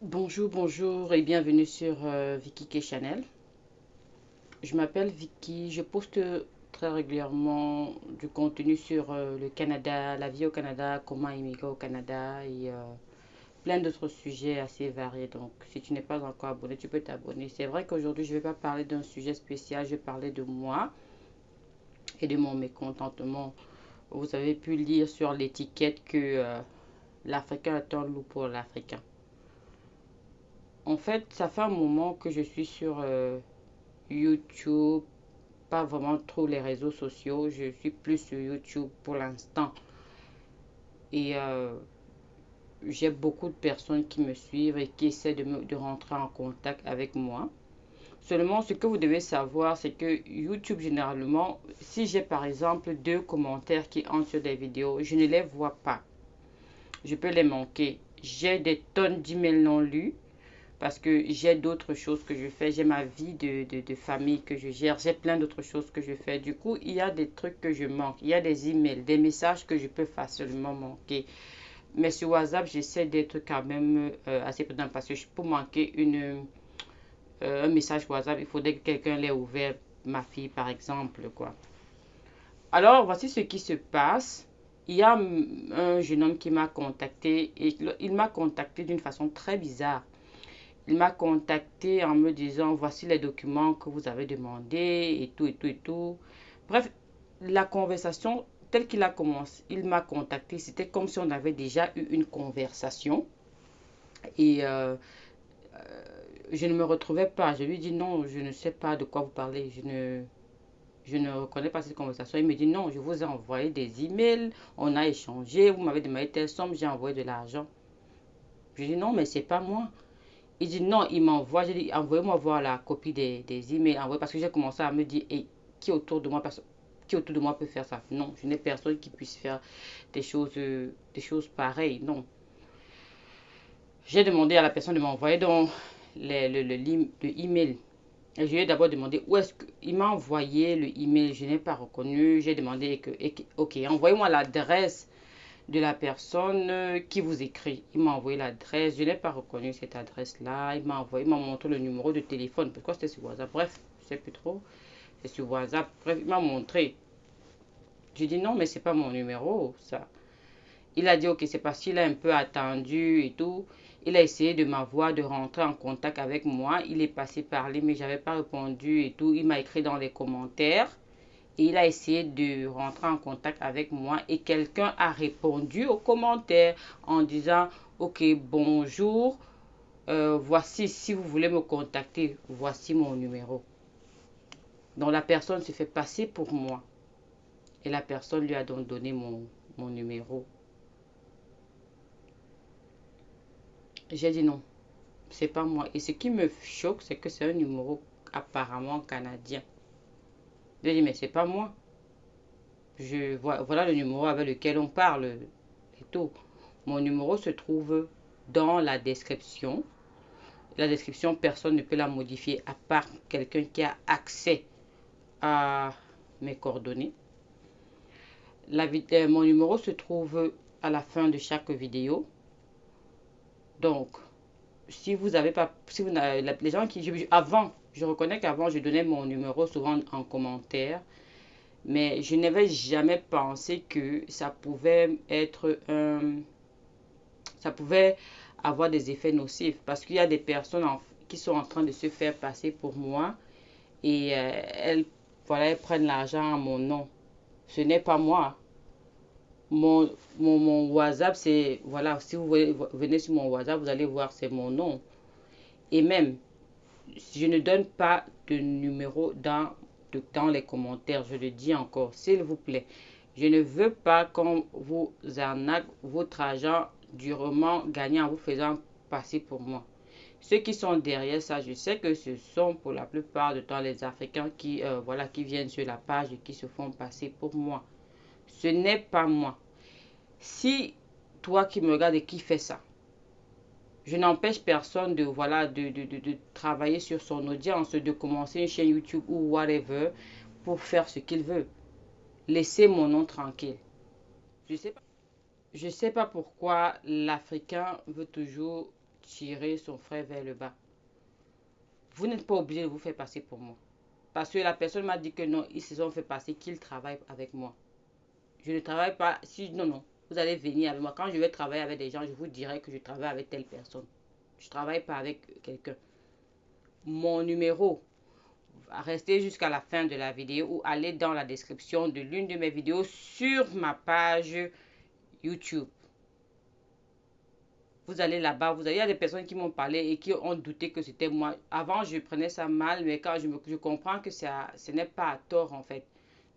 Bonjour, bonjour et bienvenue sur Vicky K Channel. Je m'appelle Vicky, je poste très régulièrement du contenu sur le Canada, la vie au Canada, comment immigrer au Canada et plein d'autres sujets assez variés. Donc, si tu n'es pas encore abonné, tu peux t'abonner. C'est vrai qu'aujourd'hui, je ne vais pas parler d'un sujet spécial, je vais parler de moi et de mon mécontentement. Vous avez pu lire sur l'étiquette que l'Africain est un loup pour l'Africain. En fait, ça fait un moment que je suis sur YouTube, pas vraiment trop les réseaux sociaux. Je suis plus sur YouTube pour l'instant. Et j'ai beaucoup de personnes qui me suivent et qui essaient de rentrer en contact avec moi. Seulement, ce que vous devez savoir, c'est que YouTube, généralement, si j'ai par exemple deux commentaires qui entrent sur des vidéos, je ne les vois pas. Je peux les manquer. J'ai des tonnes d'emails non lus parce que j'ai d'autres choses que je fais. J'ai ma vie de famille que je gère. J'ai plein d'autres choses que je fais. Du coup, il y a des trucs que je manque. Il y a des emails, des messages que je peux facilement manquer. Mais sur WhatsApp, j'essaie d'être quand même assez prudent parce que pour manquer un message WhatsApp, il faudrait que quelqu'un l'ait ouvert, ma fille par exemple, quoi. Alors, voici ce qui se passe. Il y a un jeune homme qui m'a contacté et il m'a contacté d'une façon très bizarre. Il m'a contacté en me disant voici les documents que vous avez demandés et tout et tout et tout. Bref, la conversation telle qu'il a commencé, il m'a contacté, c'était comme si on avait déjà eu une conversation et je ne me retrouvais pas. Je lui dis non, je ne sais pas de quoi vous parlez, je ne reconnais pas cette conversation. Il me dit non, je vous ai envoyé des emails, on a échangé, vous m'avez demandé telle somme, j'ai envoyé de l'argent. Je dis non, mais c'est pas moi. Il dit non, il m'envoie. J'ai dit envoyez-moi voir la copie des emails envoyés parce que j'ai commencé à me dire hey, qui autour de moi peut faire ça? Non, je n'ai personne qui puisse faire des choses pareilles. Non. J'ai demandé à la personne de m'envoyer donc le email. Et je lui ai d'abord demandé où est-ce qu'il m'a envoyé le email. Je n'ai pas reconnu. J'ai demandé ok, envoyez-moi l'adresse de la personne qui vous écrit. Il m'a envoyé l'adresse. Je n'ai pas reconnu cette adresse-là. Il m'a montré le numéro de téléphone. Pourquoi c'était sur WhatsApp? Bref, je ne sais plus trop. C'est sur WhatsApp. Bref, il m'a montré. J'ai dit non, mais c'est pas mon numéro, ça. Il a dit ok, c'est parce qu'il a un peu attendu et tout. Il a essayé de m'avoir, de rentrer en contact avec moi. Il est passé par là, mais j'avais pas répondu et tout. Il m'a écrit dans les commentaires. Et il a essayé de rentrer en contact avec moi et quelqu'un a répondu aux commentaires en disant ok, bonjour, voici, si vous voulez me contacter, voici mon numéro. Donc la personne se fait passer pour moi et la personne lui a donc donné mon numéro. J'ai dit non, c'est pas moi. Et ce qui me choque, c'est que c'est un numéro apparemment canadien. J'ai dit mais c'est pas moi. Voilà le numéro avec lequel on parle et tout. Mon numéro se trouve dans la description. La description, personne ne peut la modifier à part quelqu'un qui a accès à mes coordonnées. Mon numéro se trouve à la fin de chaque vidéo. Donc, si vous avez pas, si vous les gens avant, je reconnais qu'avant je donnais mon numéro souvent en commentaire, mais je n'avais jamais pensé que ça pouvait avoir des effets nocifs parce qu'il y a des personnes qui sont en train de se faire passer pour moi et voilà, elles prennent l'argent à mon nom. Ce n'est pas moi. Mon WhatsApp, c'est, voilà, si vous venez sur mon WhatsApp, vous allez voir, c'est mon nom. Et même, je ne donne pas de numéro dans les commentaires. Je le dis encore, s'il vous plaît. Je ne veux pas qu'on vous arnaque votre argent durement gagné en vous faisant passer pour moi. Ceux qui sont derrière ça, je sais que ce sont pour la plupart du temps les Africains voilà, qui viennent sur la page et qui se font passer pour moi. Ce n'est pas moi. Si toi qui me regardes et qui fais ça, je n'empêche personne de, voilà, de travailler sur son audience, de commencer une chaîne YouTube ou whatever pour faire ce qu'il veut. Laissez mon nom tranquille. Je sais pas, je sais pas pourquoi l'Africain veut toujours tirer son frère vers le bas. Vous n'êtes pas obligé de vous faire passer pour moi. Parce que la personne m'a dit que non, ils se sont fait passer, qu'ils travaillent avec moi. Je ne travaille pas. Si, non, non. Vous allez venir avec moi. Quand je vais travailler avec des gens, je vous dirai que je travaille avec telle personne. Je ne travaille pas avec quelqu'un. Mon numéro, restez jusqu'à la fin de la vidéo ou allez dans la description de l'une de mes vidéos sur ma page YouTube. Vous allez là-bas, il y a des personnes qui m'ont parlé et qui ont douté que c'était moi. Avant, je prenais ça mal, mais quand je comprends que ce n'est pas à tort en fait.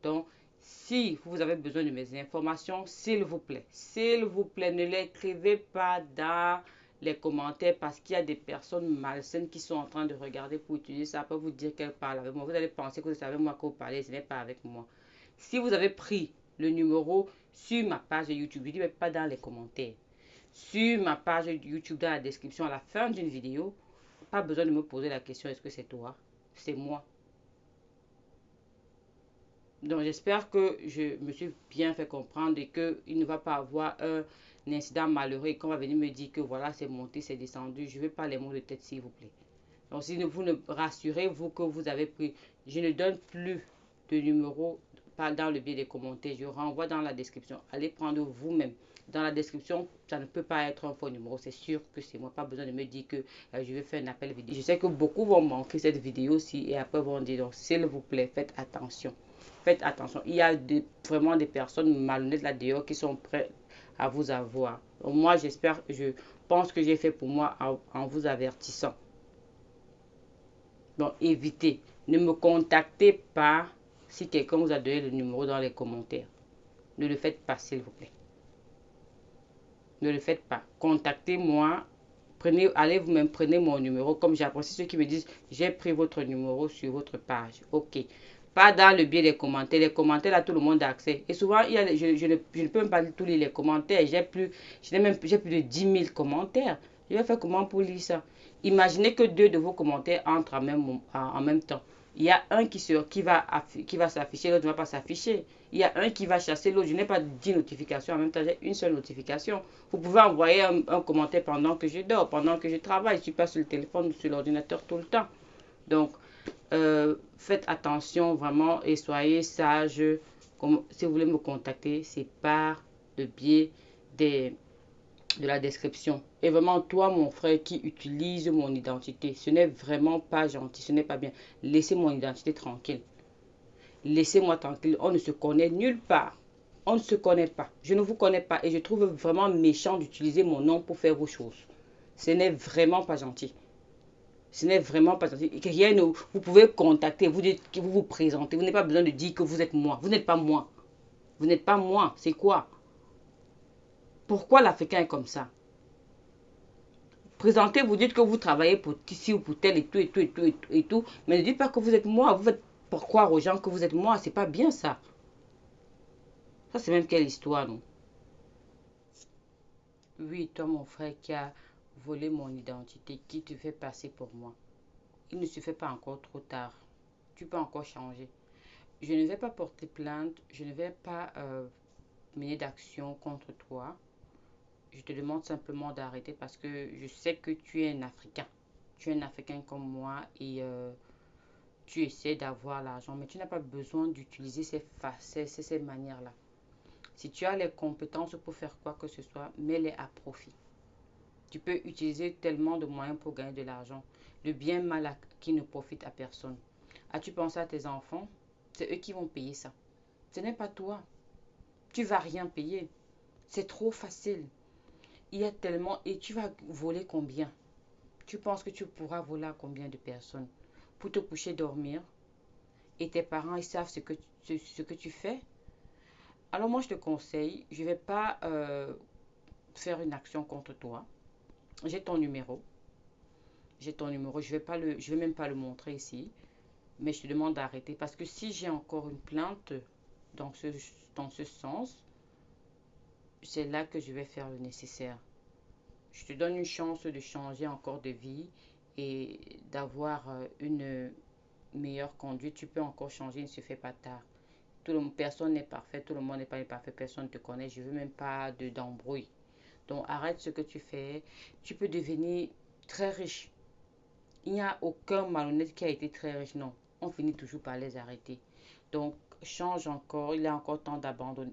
Donc, si vous avez besoin de mes informations, s'il vous plaît, ne l'écrivez pas dans les commentaires parce qu'il y a des personnes malsaines qui sont en train de regarder pour utiliser ça pour vous dire qu'elles parlent avec moi. Vous allez penser que c'est avec moi que vous parlez, ce n'est pas avec moi. Si vous avez pris le numéro sur ma page YouTube, je ne dis mais pas dans les commentaires. Sur ma page YouTube, dans la description, à la fin d'une vidéo, pas besoin de me poser la question est-ce que c'est toi? C'est moi. Donc j'espère que je me suis bien fait comprendre et qu'il ne va pas avoir un incident malheureux et qu'on va venir me dire que voilà, c'est monté, c'est descendu. Je ne veux pas les mots de tête, s'il vous plaît. Donc si vous ne rassurez-vous que vous avez pris, je ne donne plus de numéro pas dans le biais des commentaires. Je renvoie dans la description. Allez prendre vous-même. Dans la description, ça ne peut pas être un faux numéro. C'est sûr que c'est moi. Pas besoin de me dire que je vais faire un appel vidéo. Je sais que beaucoup vont manquer cette vidéo-ci et après vont dire donc s'il vous plaît, faites attention. Faites attention. Il y a vraiment des personnes malhonnêtes là-dehors qui sont prêtes à vous avoir. Donc moi, je pense que j'ai fait pour moi en vous avertissant. Donc évitez. Ne me contactez pas si quelqu'un vous a donné le numéro dans les commentaires. Ne le faites pas, s'il vous plaît. Ne le faites pas. Contactez-moi. Allez vous-même, prenez mon numéro. Comme j'apprécie ceux qui me disent, j'ai pris votre numéro sur votre page. Ok. Pas dans le biais des commentaires. Les commentaires, là, tout le monde a accès. Et souvent, je ne peux même pas tous les commentaires. J'ai plus de 10 000 commentaires. Je vais faire comment pour lire ça? Imaginez que deux de vos commentaires entrent en même temps. Il y a un qui va s'afficher, l'autre ne va pas s'afficher. Il y a un qui va chasser l'autre. Je n'ai pas 10 notifications en même temps, j'ai une seule notification. Vous pouvez envoyer un commentaire pendant que je dors, pendant que je travaille. Je ne suis pas sur le téléphone ou sur l'ordinateur tout le temps. Donc, faites attention vraiment et soyez sages. Si vous voulez me contacter, c'est par le biais de la description. Et vraiment, toi, mon frère, qui utilise mon identité, ce n'est vraiment pas gentil, ce n'est pas bien. Laissez mon identité tranquille. Laissez-moi tranquille. On ne se connaît nulle part. On ne se connaît pas. Je ne vous connais pas et je trouve vraiment méchant d'utiliser mon nom pour faire vos choses. Ce n'est vraiment pas gentil. Ce n'est vraiment pas gentil. Vous pouvez contacter, vous dites que vous vous présentez. Vous n'avez pas besoin de dire que vous êtes moi. Vous n'êtes pas moi. Vous n'êtes pas moi. C'est quoi? Pourquoi l'Africain est comme ça? Présentez, vous dites que vous travaillez pour ici ou pour tel et tout et tout et tout et tout. Mais ne dites pas que vous êtes moi. Vous faites pour croire aux gens que vous êtes moi. C'est pas bien ça. Ça, c'est même quelle histoire, non? Oui, toi, mon frère qui a volé mon identité, qui te fait passer pour moi. Il ne se fait pas encore trop tard. Tu peux encore changer. Je ne vais pas porter plainte. Je ne vais pas mener d'action contre toi. Je te demande simplement d'arrêter parce que je sais que tu es un Africain. Tu es un Africain comme moi et tu essaies d'avoir l'argent, mais tu n'as pas besoin d'utiliser ces manières-là. Si tu as les compétences pour faire quoi que ce soit, mets-les à profit. Tu peux utiliser tellement de moyens pour gagner de l'argent. Le bien mal qui ne profite à personne. As-tu pensé à tes enfants? C'est eux qui vont payer ça. Ce n'est pas toi. Tu vas rien payer. C'est trop facile. Il y a tellement... Et tu vas voler combien? Tu penses que tu pourras voler à combien de personnes? Pour te coucher, dormir. Et tes parents, ils savent ce que tu fais. Alors moi, je te conseille, je ne vais pas faire une action contre toi. J'ai ton numéro. J'ai ton numéro. Je vais même pas le montrer ici. Mais je te demande d'arrêter. Parce que si j'ai encore une plainte dans ce sens, c'est là que je vais faire le nécessaire. Je te donne une chance de changer encore de vie et d'avoir une meilleure conduite. Tu peux encore changer, il ne se fait pas tard. Personne n'est parfait, tout le monde n'est pas parfait, personne ne te connaît. Je ne veux même pas d'embrouille. Donc arrête ce que tu fais. Tu peux devenir très riche. Il n'y a aucun malhonnête qui a été très riche, non. On finit toujours par les arrêter. Donc change encore. Il est encore temps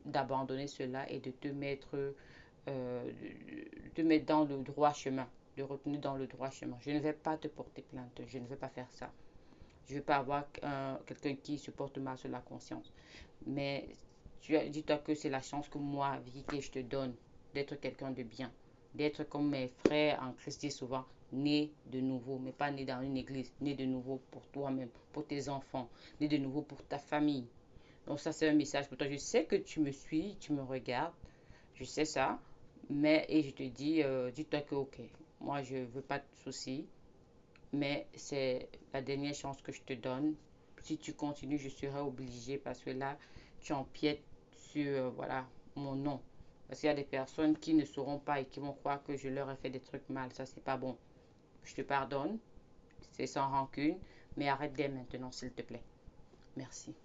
d'abandonner cela et de te mettre dans le droit chemin, de retenir dans le droit chemin. Je ne vais pas te porter plainte. Je ne vais pas faire ça. Je ne veux pas avoir quelqu'un qui se porte mal sur la conscience. Mais dis-toi que c'est la chance que moi, Vicky, que je te donne d'être quelqu'un de bien. D'être comme mes frères en Christ disent souvent, né de nouveau, mais pas né dans une église, né de nouveau pour toi-même, pour tes enfants, né de nouveau pour ta famille. Donc ça, c'est un message pour toi. Je sais que tu me suis, tu me regardes, je sais ça, mais et je te dis, dis-toi que ok, moi je veux pas de soucis, mais c'est la dernière chance que je te donne. Si tu continues, je serai obligée parce que là, tu empiètes sur voilà, mon nom. Parce qu'il y a des personnes qui ne sauront pas et qui vont croire que je leur ai fait des trucs mal. Ça, c'est pas bon. Je te pardonne, c'est sans rancune, mais arrête dès maintenant, s'il te plaît. Merci.